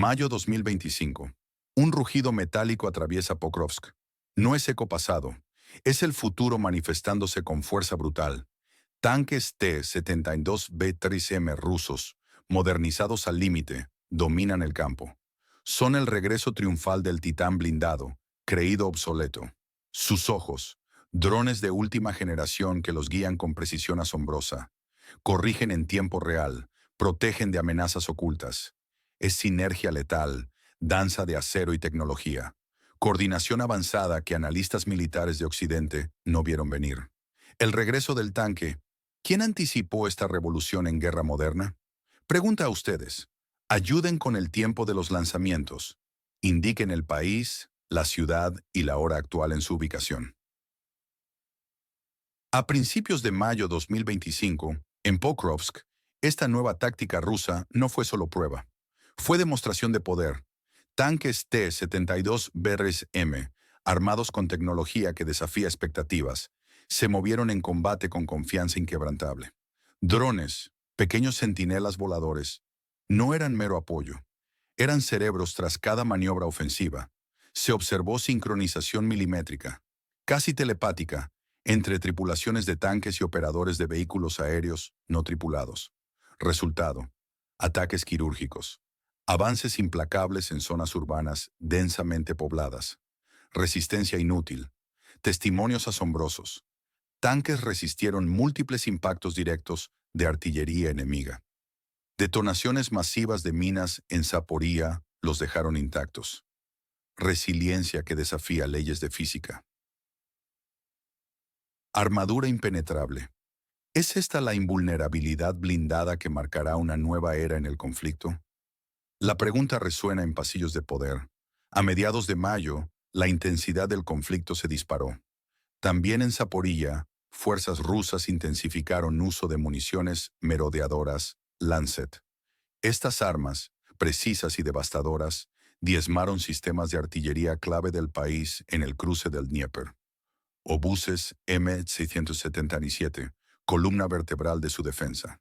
Mayo 2025. Un rugido metálico atraviesa Pokrovsk. No es eco pasado, es el futuro manifestándose con fuerza brutal. Tanques T-72B3M rusos, modernizados al límite, dominan el campo. Son el regreso triunfal del titán blindado, creído obsoleto. Sus ojos, drones de última generación que los guían con precisión asombrosa. Corrigen en tiempo real, protegen de amenazas ocultas. Es sinergia letal, danza de acero y tecnología. Coordinación avanzada que analistas militares de Occidente no vieron venir. El regreso del tanque. ¿Quién anticipó esta revolución en guerra moderna? Pregunta a ustedes. Ayuden con el tiempo de los lanzamientos. Indiquen el país, la ciudad y la hora actual en su ubicación. A principios de mayo 2025, en Pokrovsk, esta nueva táctica rusa no fue solo prueba. Fue demostración de poder. Tanques T-72 BRS-M, armados con tecnología que desafía expectativas, se movieron en combate con confianza inquebrantable. Drones, pequeños centinelas voladores, no eran mero apoyo. Eran cerebros tras cada maniobra ofensiva. Se observó sincronización milimétrica, casi telepática, entre tripulaciones de tanques y operadores de vehículos aéreos no tripulados. Resultado: ataques quirúrgicos. Avances implacables en zonas urbanas densamente pobladas. Resistencia inútil. Testimonios asombrosos. Tanques resistieron múltiples impactos directos de artillería enemiga. Detonaciones masivas de minas en Zaporía los dejaron intactos. Resiliencia que desafía leyes de física. Armadura impenetrable. ¿Es esta la invulnerabilidad blindada que marcará una nueva era en el conflicto? La pregunta resuena en pasillos de poder. A mediados de mayo, la intensidad del conflicto se disparó. También en Zaporilla, fuerzas rusas intensificaron uso de municiones merodeadoras Lancet. Estas armas, precisas y devastadoras, diezmaron sistemas de artillería clave del país en el cruce del Dnieper. Obuses M677, columna vertebral de su defensa.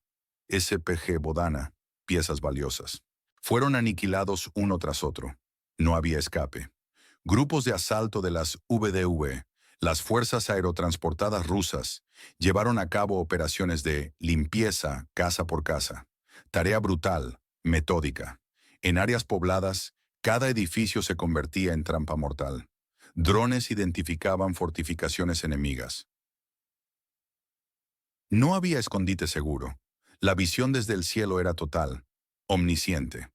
SPG Bodana, piezas valiosas. Fueron aniquilados uno tras otro. No había escape. Grupos de asalto de las VDV, las fuerzas aerotransportadas rusas, llevaron a cabo operaciones de limpieza casa por casa. Tarea brutal, metódica. En áreas pobladas, cada edificio se convertía en trampa mortal. Drones identificaban fortificaciones enemigas. No había escondite seguro. La visión desde el cielo era total, omnisciente.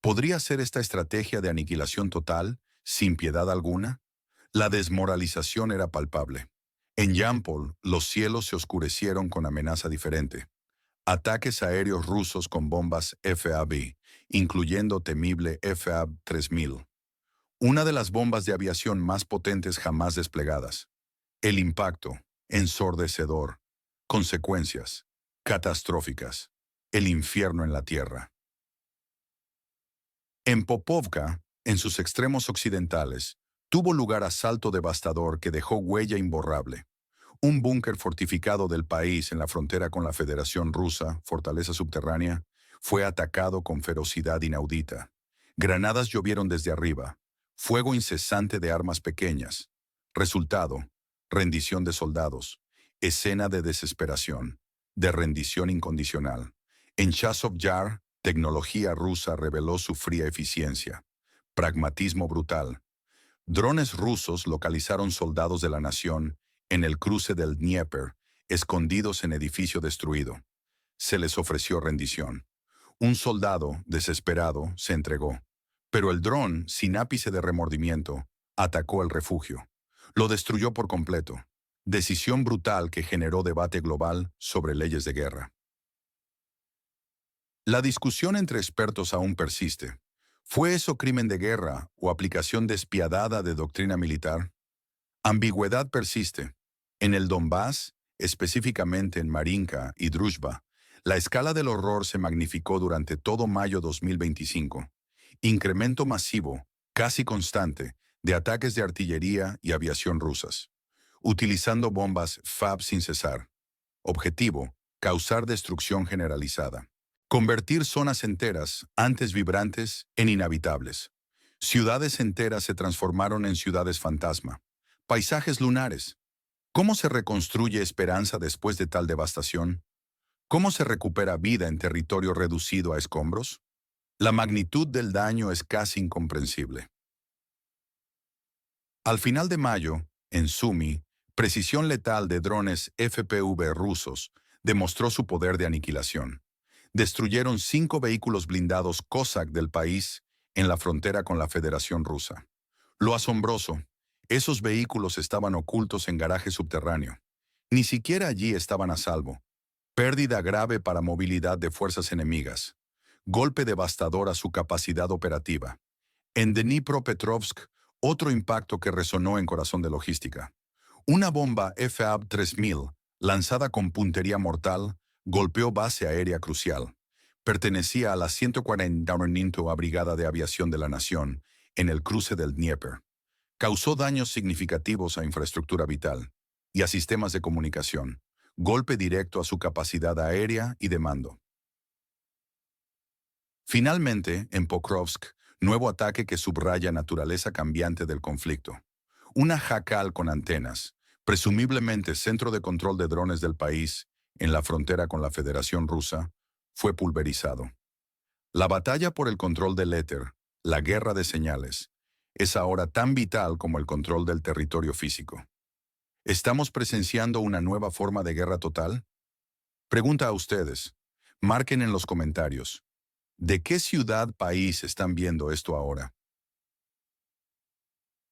¿Podría ser esta estrategia de aniquilación total, sin piedad alguna? La desmoralización era palpable. En Yampol, los cielos se oscurecieron con amenaza diferente. Ataques aéreos rusos con bombas FAB, incluyendo temible FAB-3000. Una de las bombas de aviación más potentes jamás desplegadas. El impacto, ensordecedor. Consecuencias, catastróficas. El infierno en la tierra. En Popovka, en sus extremos occidentales, tuvo lugar asalto devastador que dejó huella imborrable. Un búnker fortificado del país en la frontera con la Federación Rusa, fortaleza subterránea, fue atacado con ferocidad inaudita. Granadas llovieron desde arriba. Fuego incesante de armas pequeñas. Resultado: rendición de soldados. Escena de desesperación, de rendición incondicional. En Chazov Yar, tecnología rusa reveló su fría eficiencia. Pragmatismo brutal. Drones rusos localizaron soldados de la nación en el cruce del Dnieper, escondidos en edificio destruido. Se les ofreció rendición. Un soldado, desesperado, se entregó. Pero el dron, sin ápice de remordimiento, atacó el refugio. Lo destruyó por completo. Decisión brutal que generó debate global sobre leyes de guerra. La discusión entre expertos aún persiste. ¿Fue eso crimen de guerra o aplicación despiadada de doctrina militar? Ambigüedad persiste. En el Donbass, específicamente en Marinka y Druzhba, la escala del horror se magnificó durante todo mayo 2025. Incremento masivo, casi constante, de ataques de artillería y aviación rusas, utilizando bombas FAB sin cesar. Objetivo: causar destrucción generalizada. Convertir zonas enteras, antes vibrantes, en inhabitables. Ciudades enteras se transformaron en ciudades fantasma. Paisajes lunares. ¿Cómo se reconstruye esperanza después de tal devastación? ¿Cómo se recupera vida en territorio reducido a escombros? La magnitud del daño es casi incomprensible. Al final de mayo, en Sumi, precisión letal de drones FPV rusos demostró su poder de aniquilación. Destruyeron 5 vehículos blindados Cossack del país en la frontera con la Federación Rusa. Lo asombroso, esos vehículos estaban ocultos en garaje subterráneo. Ni siquiera allí estaban a salvo. Pérdida grave para movilidad de fuerzas enemigas. Golpe devastador a su capacidad operativa. En Dnipropetrovsk, otro impacto que resonó en corazón de logística. Una bomba FAB-3000, lanzada con puntería mortal, golpeó base aérea crucial. Pertenecía a la 140ª Brigada de Aviación de la Nación, en el cruce del Dnieper. Causó daños significativos a infraestructura vital y a sistemas de comunicación. Golpe directo a su capacidad aérea y de mando. Finalmente, en Pokrovsk, nuevo ataque que subraya naturaleza cambiante del conflicto. Una jacal con antenas, presumiblemente centro de control de drones del país, en la frontera con la Federación Rusa, fue pulverizado. La batalla por el control del éter, la guerra de señales, es ahora tan vital como el control del territorio físico. ¿Estamos presenciando una nueva forma de guerra total? Pregunta a ustedes. Marquen en los comentarios. ¿De qué ciudad, país están viendo esto ahora?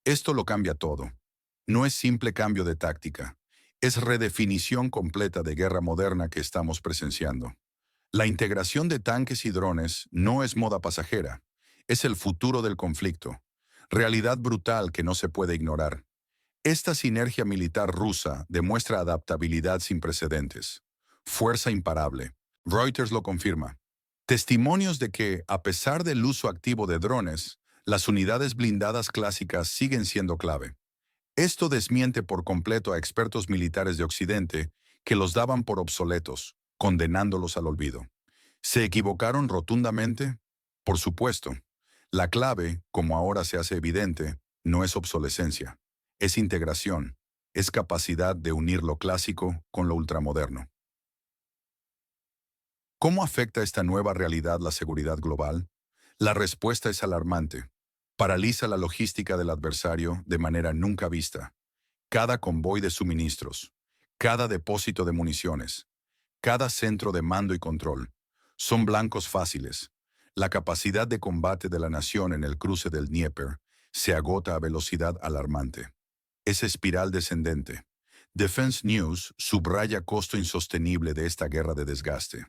Esto lo cambia todo. No es simple cambio de táctica. Es redefinición completa de guerra moderna que estamos presenciando. La integración de tanques y drones no es moda pasajera. Es el futuro del conflicto. Realidad brutal que no se puede ignorar. Esta sinergia militar rusa demuestra adaptabilidad sin precedentes. Fuerza imparable. Reuters lo confirma. Testimonios de que, a pesar del uso activo de drones, las unidades blindadas clásicas siguen siendo clave. Esto desmiente por completo a expertos militares de Occidente que los daban por obsoletos, condenándolos al olvido. ¿Se equivocaron rotundamente? Por supuesto. La clave, como ahora se hace evidente, no es obsolescencia, es integración, es capacidad de unir lo clásico con lo ultramoderno. ¿Cómo afecta esta nueva realidad la seguridad global? La respuesta es alarmante. Paraliza la logística del adversario de manera nunca vista. Cada convoy de suministros, cada depósito de municiones, cada centro de mando y control, son blancos fáciles. La capacidad de combate de la nación en el cruce del Dnieper se agota a velocidad alarmante. Es espiral descendente. Defense News subraya costo insostenible de esta guerra de desgaste.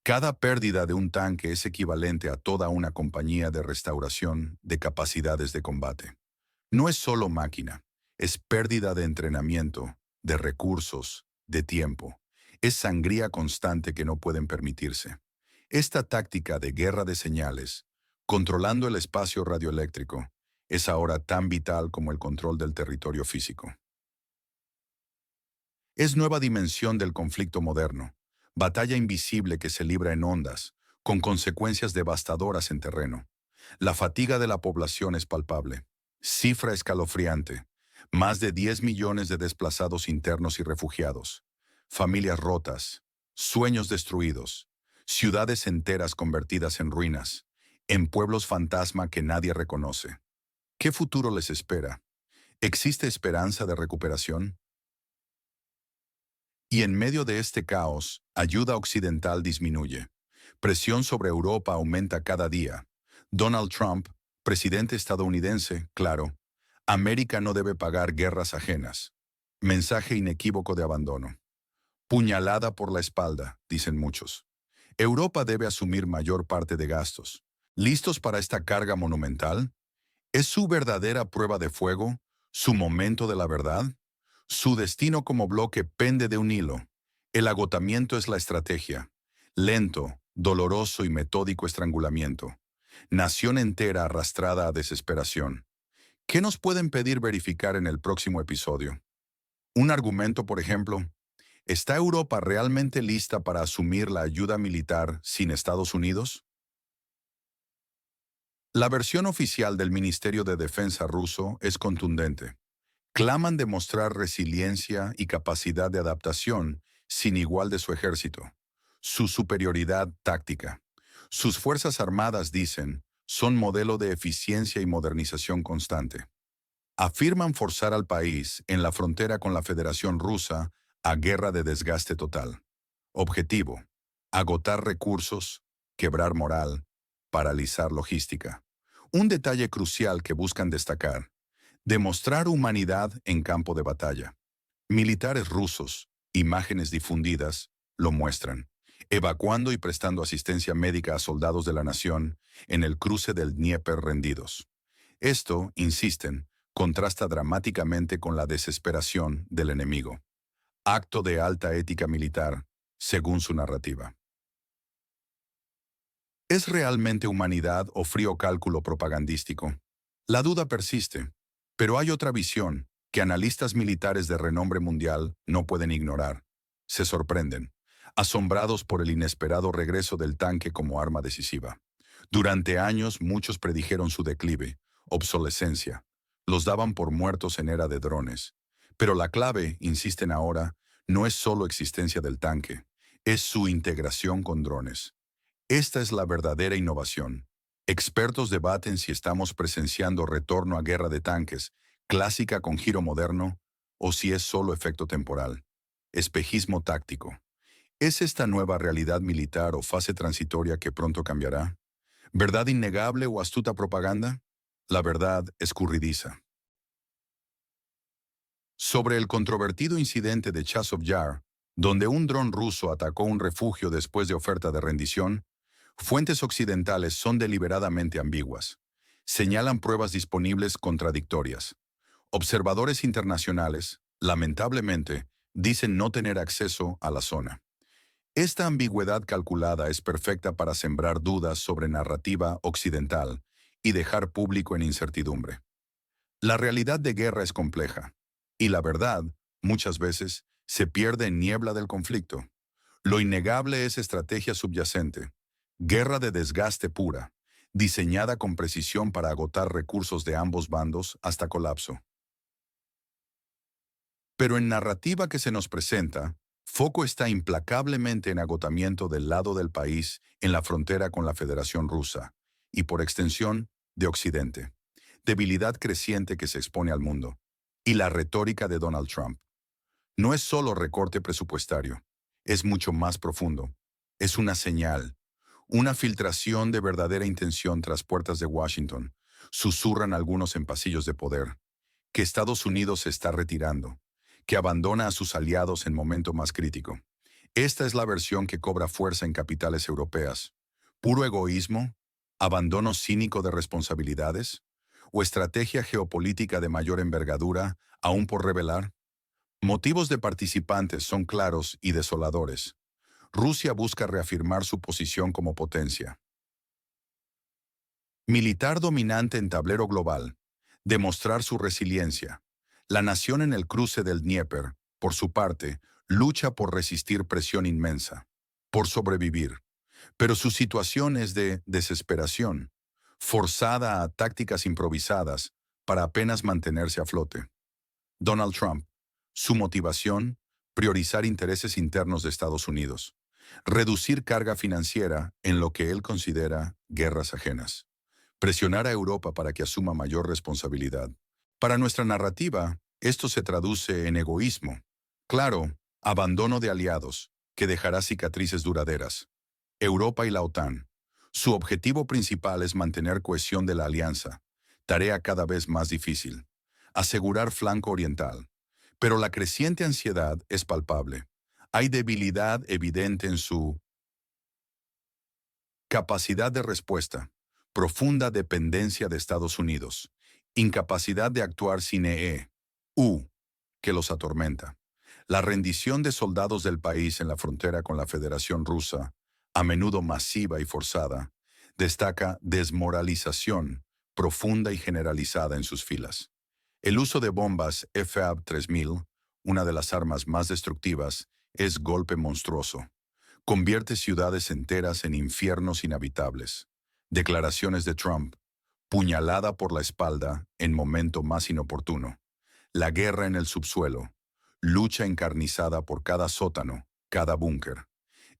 Cada pérdida de un tanque es equivalente a toda una compañía de restauración de capacidades de combate. No es solo máquina, es pérdida de entrenamiento, de recursos, de tiempo. Es sangría constante que no pueden permitirse. Esta táctica de guerra de señales, controlando el espacio radioeléctrico, es ahora tan vital como el control del territorio físico. Es nueva dimensión del conflicto moderno, batalla invisible que se libra en ondas, con consecuencias devastadoras en terreno. La fatiga de la población es palpable. Cifra escalofriante. Más de 10 millones de desplazados internos y refugiados. Familias rotas. Sueños destruidos. Ciudades enteras convertidas en ruinas. En pueblos fantasma que nadie reconoce. ¿Qué futuro les espera? ¿Existe esperanza de recuperación? Y en medio de este caos, ayuda occidental disminuye. Presión sobre Europa aumenta cada día. Donald Trump, presidente estadounidense, claro. América no debe pagar guerras ajenas. Mensaje inequívoco de abandono. Puñalada por la espalda, dicen muchos. Europa debe asumir mayor parte de gastos. ¿Listos para esta carga monumental? ¿Es su verdadera prueba de fuego? ¿Su momento de la verdad? Su destino como bloque pende de un hilo. El agotamiento es la estrategia. Lento, doloroso y metódico estrangulamiento. Nación entera arrastrada a desesperación. ¿Qué nos pueden pedir verificar en el próximo episodio? Un argumento, por ejemplo. ¿Está Europa realmente lista para asumir la ayuda militar sin Estados Unidos? La versión oficial del Ministerio de Defensa ruso es contundente. Claman demostrar resiliencia y capacidad de adaptación sin igual de su ejército. Su superioridad táctica. Sus fuerzas armadas, dicen, son modelo de eficiencia y modernización constante. Afirman forzar al país, en la frontera con la Federación Rusa, a guerra de desgaste total. Objetivo: agotar recursos, quebrar moral, paralizar logística. Un detalle crucial que buscan destacar: demostrar humanidad en campo de batalla. Militares rusos, imágenes difundidas, lo muestran, evacuando y prestando asistencia médica a soldados de la nación en el cruce del Dnieper rendidos. Esto, insisten, contrasta dramáticamente con la desesperación del enemigo. Acto de alta ética militar, según su narrativa. ¿Es realmente humanidad o frío cálculo propagandístico? La duda persiste, pero hay otra visión que analistas militares de renombre mundial no pueden ignorar. Se sorprenden, asombrados por el inesperado regreso del tanque como arma decisiva. Durante años muchos predijeron su declive, obsolescencia. Los daban por muertos en era de drones. Pero la clave, insisten ahora, no es solo existencia del tanque, es su integración con drones. Esta es la verdadera innovación. Expertos debaten si estamos presenciando retorno a guerra de tanques, clásica con giro moderno, o si es solo efecto temporal. Espejismo táctico. ¿Es esta nueva realidad militar o fase transitoria que pronto cambiará? ¿Verdad innegable o astuta propaganda? La verdad escurridiza. Sobre el controvertido incidente de Chazov Yar, donde un dron ruso atacó un refugio después de oferta de rendición, fuentes occidentales son deliberadamente ambiguas. Señalan pruebas disponibles contradictorias. Observadores internacionales, lamentablemente, dicen no tener acceso a la zona. Esta ambigüedad calculada es perfecta para sembrar dudas sobre narrativa occidental y dejar público en incertidumbre. La realidad de guerra es compleja, y la verdad, muchas veces, se pierde en niebla del conflicto. Lo innegable es estrategia subyacente, guerra de desgaste pura, diseñada con precisión para agotar recursos de ambos bandos hasta colapso. Pero en narrativa que se nos presenta, foco está implacablemente en agotamiento del lado del país en la frontera con la Federación Rusa, y por extensión, de Occidente. Debilidad creciente que se expone al mundo. Y la retórica de Donald Trump. No es solo recorte presupuestario, es mucho más profundo. Es una señal, una filtración de verdadera intención tras puertas de Washington. Susurran algunos en pasillos de poder, que Estados Unidos se está retirando, que abandona a sus aliados en momento más crítico. Esta es la versión que cobra fuerza en capitales europeas. ¿Puro egoísmo? ¿Abandono cínico de responsabilidades? ¿O estrategia geopolítica de mayor envergadura, aún por revelar? Motivos de participantes son claros y desoladores. Rusia busca reafirmar su posición como potencia militar dominante en tablero global, demostrar su resiliencia. La nación en el cruce del Dnieper, por su parte, lucha por resistir presión inmensa, por sobrevivir. Pero su situación es de desesperación, forzada a tácticas improvisadas para apenas mantenerse a flote. Donald Trump, su motivación, priorizar intereses internos de Estados Unidos, reducir carga financiera en lo que él considera guerras ajenas, presionar a Europa para que asuma mayor responsabilidad. Para nuestra narrativa, esto se traduce en egoísmo. Claro, abandono de aliados, que dejará cicatrices duraderas. Europa y la OTAN. Su objetivo principal es mantener cohesión de la alianza, tarea cada vez más difícil. Asegurar flanco oriental. Pero la creciente ansiedad es palpable. Hay debilidad evidente en su capacidad de respuesta, profunda dependencia de Estados Unidos, incapacidad de actuar sin EU, que los atormenta. La rendición de soldados del país en la frontera con la Federación Rusa, a menudo masiva y forzada, destaca desmoralización profunda y generalizada en sus filas. El uso de bombas FAB-3000, una de las armas más destructivas, es golpe monstruoso. Convierte ciudades enteras en infiernos inhabitables. Declaraciones de Trump. Puñalada por la espalda en momento más inoportuno. La guerra en el subsuelo. Lucha encarnizada por cada sótano, cada búnker.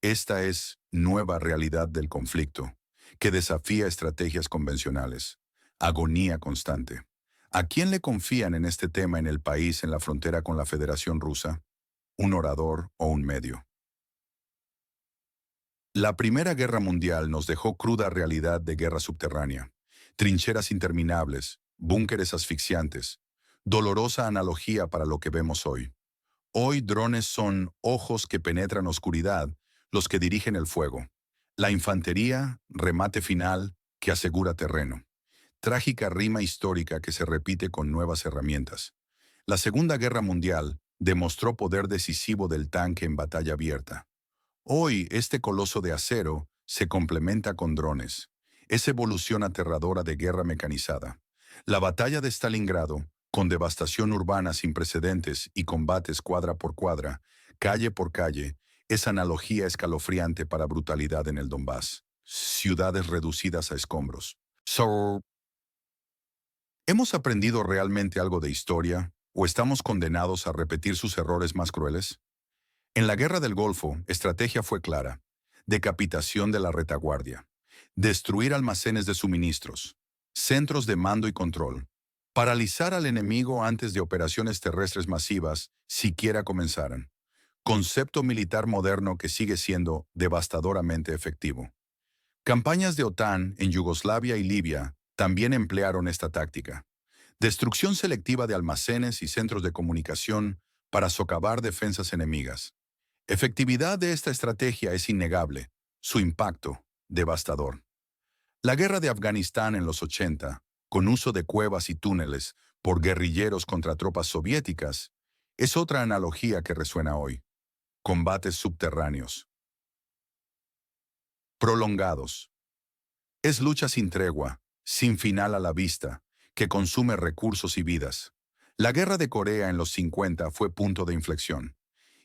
Esta es nueva realidad del conflicto, que desafía estrategias convencionales. Agonía constante. ¿A quién le confían en este tema en el país en la frontera con la Federación Rusa? ¿Un orador o un medio? La Primera Guerra Mundial nos dejó cruda realidad de guerra subterránea. Trincheras interminables, búnkeres asfixiantes. Dolorosa analogía para lo que vemos hoy. Hoy drones son ojos que penetran oscuridad, los que dirigen el fuego. La infantería, remate final, que asegura terreno. Trágica rima histórica que se repite con nuevas herramientas. La Segunda Guerra Mundial demostró poder decisivo del tanque en batalla abierta. Hoy, este coloso de acero se complementa con drones. Es evolución aterradora de guerra mecanizada. La batalla de Stalingrado, con devastación urbana sin precedentes y combates cuadra por cuadra, calle por calle, es analogía escalofriante para brutalidad en el Donbass. Ciudades reducidas a escombros. ¿Hemos aprendido realmente algo de historia o estamos condenados a repetir sus errores más crueles? En la Guerra del Golfo, estrategia fue clara. Decapitación de la retaguardia. Destruir almacenes de suministros. Centros de mando y control. Paralizar al enemigo antes de operaciones terrestres masivas siquiera comenzaran. Concepto militar moderno que sigue siendo devastadoramente efectivo. Campañas de OTAN en Yugoslavia y Libia también emplearon esta táctica. Destrucción selectiva de almacenes y centros de comunicación para socavar defensas enemigas. Efectividad de esta estrategia es innegable, su impacto, devastador. La guerra de Afganistán en los 80, con uso de cuevas y túneles por guerrilleros contra tropas soviéticas, es otra analogía que resuena hoy. Combates subterráneos. Prolongados. Es lucha sin tregua, sin final a la vista, que consume recursos y vidas. La guerra de Corea en los 50 fue punto de inflexión.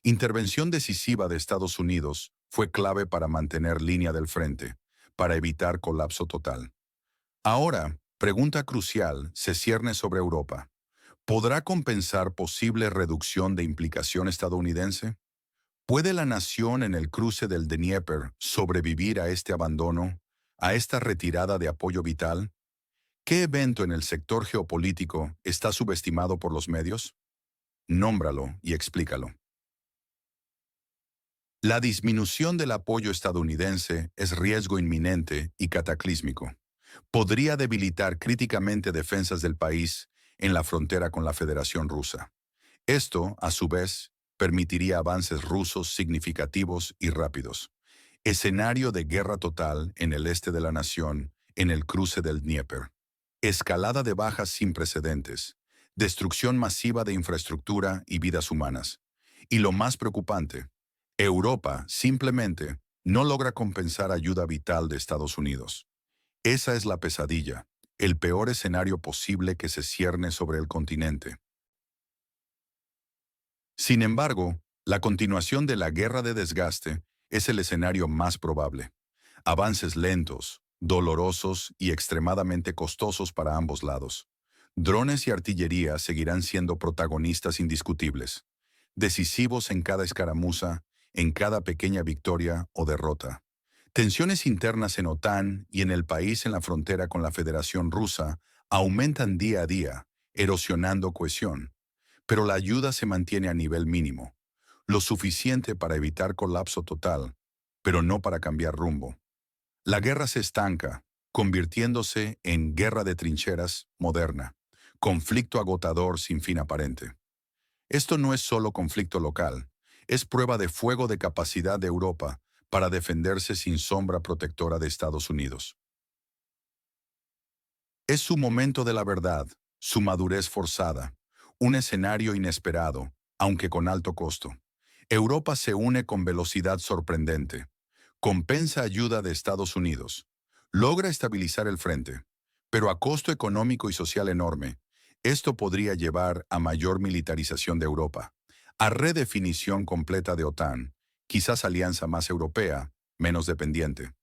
Intervención decisiva de Estados Unidos fue clave para mantener línea del frente, para evitar colapso total. Ahora, pregunta crucial se cierne sobre Europa. ¿Podrá compensar posible reducción de implicación estadounidense? ¿Puede la nación en el cruce del Dnieper sobrevivir a este abandono, a esta retirada de apoyo vital? ¿Qué evento en el sector geopolítico está subestimado por los medios? Nómbralo y explícalo. La disminución del apoyo estadounidense es riesgo inminente y cataclísmico. Podría debilitar críticamente defensas del país en la frontera con la Federación Rusa. Esto, a su vez, permitiría avances rusos significativos y rápidos. Escenario de guerra total en el este de la nación, en el cruce del Dnieper. Escalada de bajas sin precedentes. Destrucción masiva de infraestructura y vidas humanas. Y lo más preocupante, Europa simplemente no logra compensar ayuda vital de Estados Unidos. Esa es la pesadilla, el peor escenario posible que se cierne sobre el continente. Sin embargo, la continuación de la guerra de desgaste es el escenario más probable. Avances lentos, dolorosos y extremadamente costosos para ambos lados. Drones y artillería seguirán siendo protagonistas indiscutibles, decisivos en cada escaramuza, en cada pequeña victoria o derrota. Tensiones internas en OTAN y en el país en la frontera con la Federación Rusa aumentan día a día, erosionando cohesión. Pero la ayuda se mantiene a nivel mínimo, lo suficiente para evitar colapso total, pero no para cambiar rumbo. La guerra se estanca, convirtiéndose en guerra de trincheras moderna, conflicto agotador sin fin aparente. Esto no es solo conflicto local, es prueba de fuego de capacidad de Europa para defenderse sin sombra protectora de Estados Unidos. Es su momento de la verdad, su madurez forzada, un escenario inesperado, aunque con alto costo. Europa se une con velocidad sorprendente. Compensa ayuda de Estados Unidos. Logra estabilizar el frente, pero a costo económico y social enorme. Esto podría llevar a mayor militarización de Europa, a redefinición completa de OTAN, quizás alianza más europea, menos dependiente.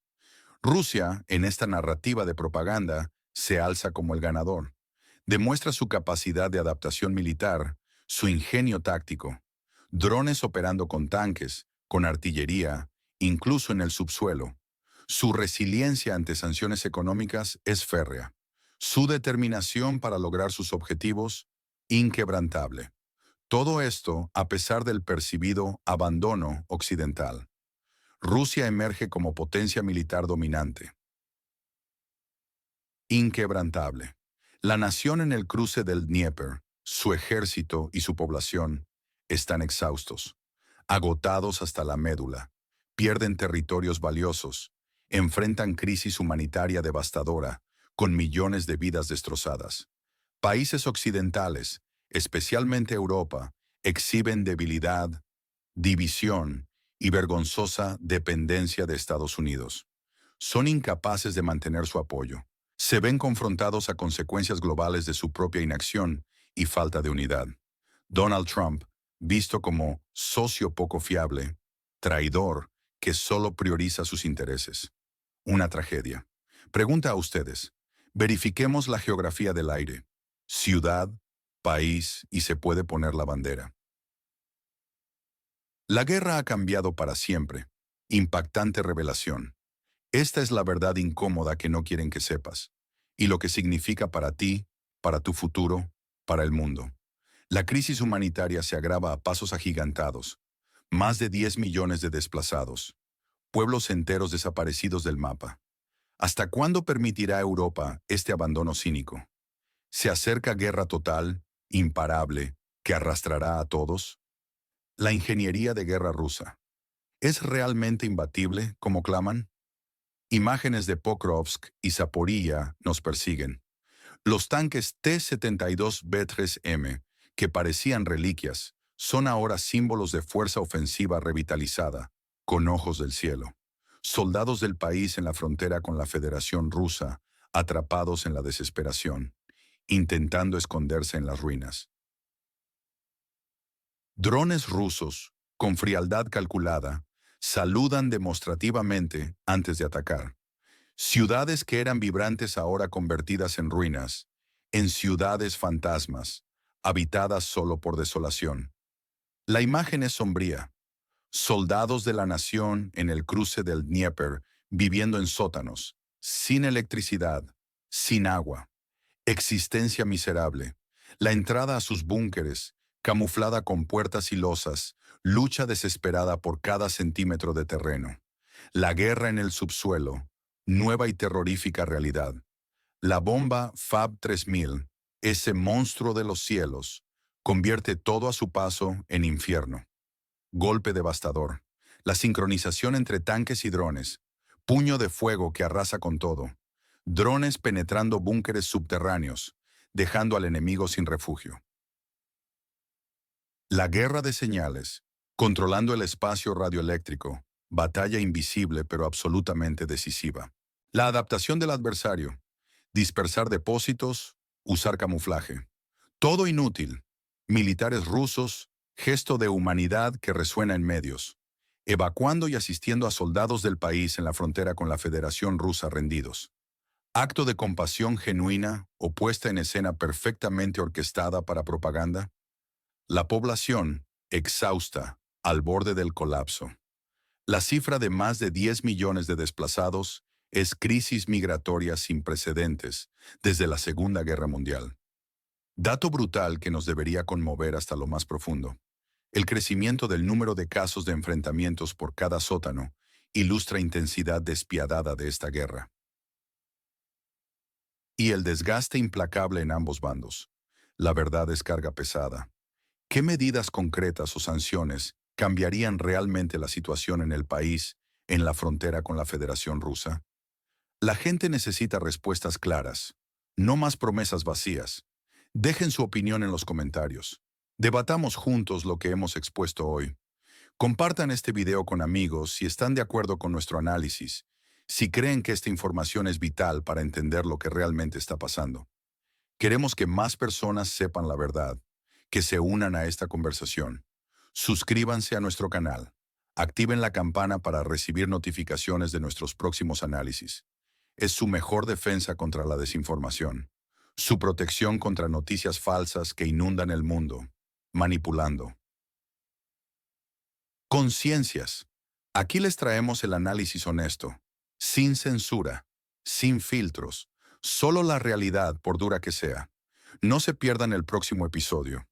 Rusia, en esta narrativa de propaganda, se alza como el ganador. Demuestra su capacidad de adaptación militar, su ingenio táctico. Drones operando con tanques, con artillería, incluso en el subsuelo. Su resiliencia ante sanciones económicas es férrea. Su determinación para lograr sus objetivos, inquebrantable. Todo esto a pesar del percibido abandono occidental. Rusia emerge como potencia militar dominante. Inquebrantable. La nación en el cruce del Dnieper, su ejército y su población, están exhaustos, agotados hasta la médula, pierden territorios valiosos, enfrentan crisis humanitaria devastadora, con millones de vidas destrozadas. Países occidentales, especialmente Europa, exhiben debilidad, división y vergonzosa dependencia de Estados Unidos. Son incapaces de mantener su apoyo. Se ven confrontados a consecuencias globales de su propia inacción y falta de unidad. Donald Trump, visto como socio poco fiable, traidor, que solo prioriza sus intereses. Una tragedia. Pregunta a ustedes. Verifiquemos la geografía del aire. Ciudad, país y se puede poner la bandera. La guerra ha cambiado para siempre. Impactante revelación. Esta es la verdad incómoda que no quieren que sepas, y lo que significa para ti, para tu futuro, para el mundo. La crisis humanitaria se agrava a pasos agigantados. Más de 10 millones de desplazados. Pueblos enteros desaparecidos del mapa. ¿Hasta cuándo permitirá Europa este abandono cínico? ¿Se acerca guerra total, imparable, que arrastrará a todos? La ingeniería de guerra rusa. ¿Es realmente imbatible, como claman? Imágenes de Pokrovsk y Zaporilla nos persiguen. Los tanques T-72B3M, que parecían reliquias, son ahora símbolos de fuerza ofensiva revitalizada, con ojos del cielo. Soldados del país en la frontera con la Federación Rusa, atrapados en la desesperación, intentando esconderse en las ruinas. Drones rusos, con frialdad calculada, saludan demostrativamente antes de atacar. Ciudades que eran vibrantes ahora convertidas en ruinas, en ciudades fantasmas, habitadas solo por desolación. La imagen es sombría. Soldados de la nación en el cruce del Dnieper, viviendo en sótanos, sin electricidad, sin agua. Existencia miserable. La entrada a sus búnkeres, camuflada con puertas y losas, lucha desesperada por cada centímetro de terreno. La guerra en el subsuelo, nueva y terrorífica realidad. La bomba Fab 3000, ese monstruo de los cielos, convierte todo a su paso en infierno. Golpe devastador. La sincronización entre tanques y drones. Puño de fuego que arrasa con todo. Drones penetrando búnkeres subterráneos, dejando al enemigo sin refugio. La guerra de señales, controlando el espacio radioeléctrico, batalla invisible pero absolutamente decisiva. La adaptación del adversario, dispersar depósitos, usar camuflaje. Todo inútil. Militares rusos, gesto de humanidad que resuena en medios. Evacuando y asistiendo a soldados del país en la frontera con la Federación Rusa rendidos. Acto de compasión genuina o puesta en escena perfectamente orquestada para propaganda. La población, exhausta, al borde del colapso. La cifra de más de 10 millones de desplazados es crisis migratoria sin precedentes desde la Segunda Guerra Mundial. Dato brutal que nos debería conmover hasta lo más profundo. El crecimiento del número de casos de enfrentamientos por cada sótano ilustra intensidad despiadada de esta guerra. Y el desgaste implacable en ambos bandos. La verdad es carga pesada. ¿Qué medidas concretas o sanciones cambiarían realmente la situación en el país, en la frontera con la Federación Rusa? La gente necesita respuestas claras, no más promesas vacías. Dejen su opinión en los comentarios. Debatamos juntos lo que hemos expuesto hoy. Compartan este video con amigos si están de acuerdo con nuestro análisis, si creen que esta información es vital para entender lo que realmente está pasando. Queremos que más personas sepan la verdad, que se unan a esta conversación. Suscríbanse a nuestro canal. Activen la campana para recibir notificaciones de nuestros próximos análisis. Es su mejor defensa contra la desinformación. Su protección contra noticias falsas que inundan el mundo, manipulando. Conciencias. Aquí les traemos el análisis honesto, sin censura, sin filtros, solo la realidad por dura que sea. No se pierdan el próximo episodio.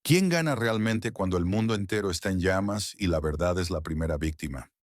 ¿Quién gana realmente cuando el mundo entero está en llamas y la verdad es la primera víctima?